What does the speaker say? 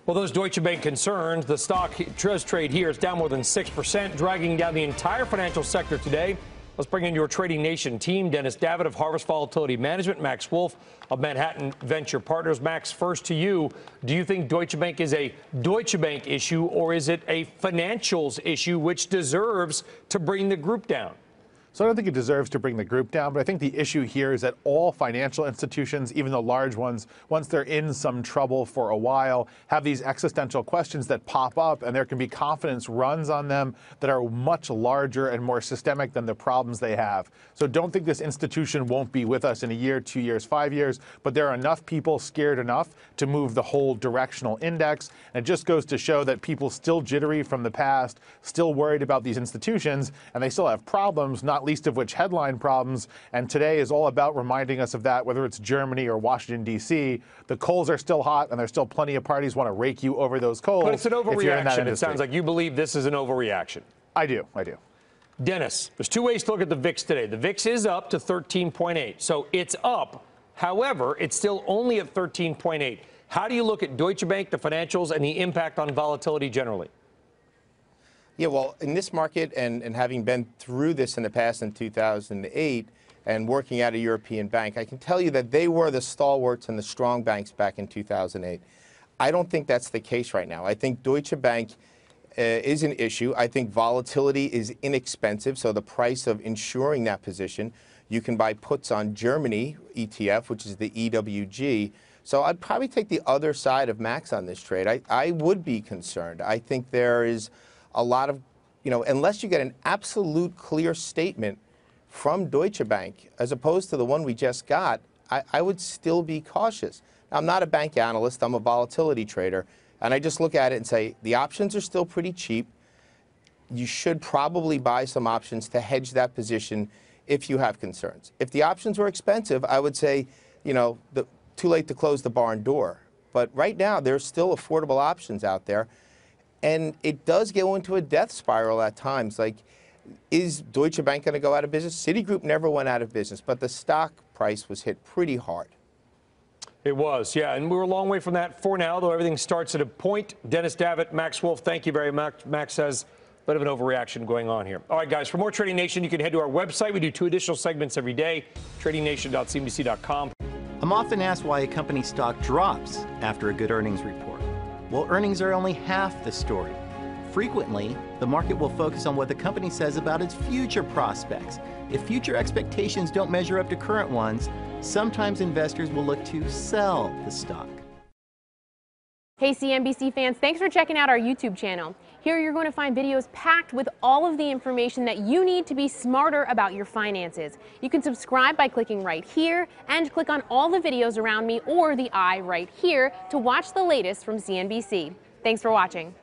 Well, those Deutsche Bank concerns, the stock does trade here. It's down more than 6%, dragging down the entire financial sector today. Let's bring in your Trading Nation team. Dennis Davitt of Harvest Volatility Management, Max Wolf of Manhattan Venture Partners. Max, first to you. Do you think Deutsche Bank is a Deutsche Bank issue, or is it a financials issue which deserves to bring the group down? So I don't think it deserves to bring the group down, but I think the issue here is that all financial institutions, even the large ones, once they're in some trouble for a while, have these existential questions that pop up, and there can be confidence runs on them that are much larger and more systemic than the problems they have. So don't think this institution won't be with us in a year, 2 years, 5 years, but there are enough people scared enough to move the whole directional index. And it just goes to show that people still jittery from the past, still worried about these institutions, and they still have problems, not least of which headline problems. And today is all about reminding us of that, whether it's Germany or Washington, D.C. The coals are still hot, and there's still plenty of parties want to rake you over those coals. But it's an overreaction. It sounds like you believe this is an overreaction. I do. Dennis, there's two ways to look at the VIX today. The VIX is up to 13.8, so it's up. However, it's still only at 13.8. How do you look at Deutsche Bank, the financials, and the impact on volatility generally? Yeah, well, in this market and having been through this in the past in 2008 and working at a European bank, I can tell you that they were the stalwarts and the strong banks back in 2008. I don't think that's the case right now. I think Deutsche Bank is an issue. I think volatility is inexpensive, so the price of insuring that position, you can buy puts on Germany ETF, which is the EWG. So I'd probably take the other side of Max on this trade. I would be concerned. I think there is a lot of, unless you get an absolute clear statement from Deutsche Bank, as opposed to the one we just got, I would still be cautious. Now, I'm not a bank analyst, I'm a volatility trader, and I just look at it and say, the options are still pretty cheap. You should probably buy some options to hedge that position if you have concerns. If the options were expensive, I would say, too late to close the barn door. But right now, there's still affordable options out there. And it does go into a death spiral at times. Like, is Deutsche Bank going to go out of business? Citigroup never went out of business, but the stock price was hit pretty hard. It was, yeah, and we're a long way from that for now, though everything starts at a point. Dennis Davitt, Max Wolf, thank you very much. Max says a bit of an overreaction going on here. All right, guys, for more Trading Nation, you can head to our website. We do 2 additional segments every day, tradingnation.cnbc.com. I'm often asked why a company's stock drops after a good earnings report. Well, earnings are only half the story. Frequently, the market will focus on what the company says about its future prospects. If future expectations don't measure up to current ones, sometimes investors will look to sell the stock. Hey CNBC fans, thanks for checking out our YouTube channel. Here you're going to find videos packed with all of the information that you need to be smarter about your finances. You can subscribe by clicking right here and click on all the videos around me or the eye right here to watch the latest from CNBC. Thanks for watching.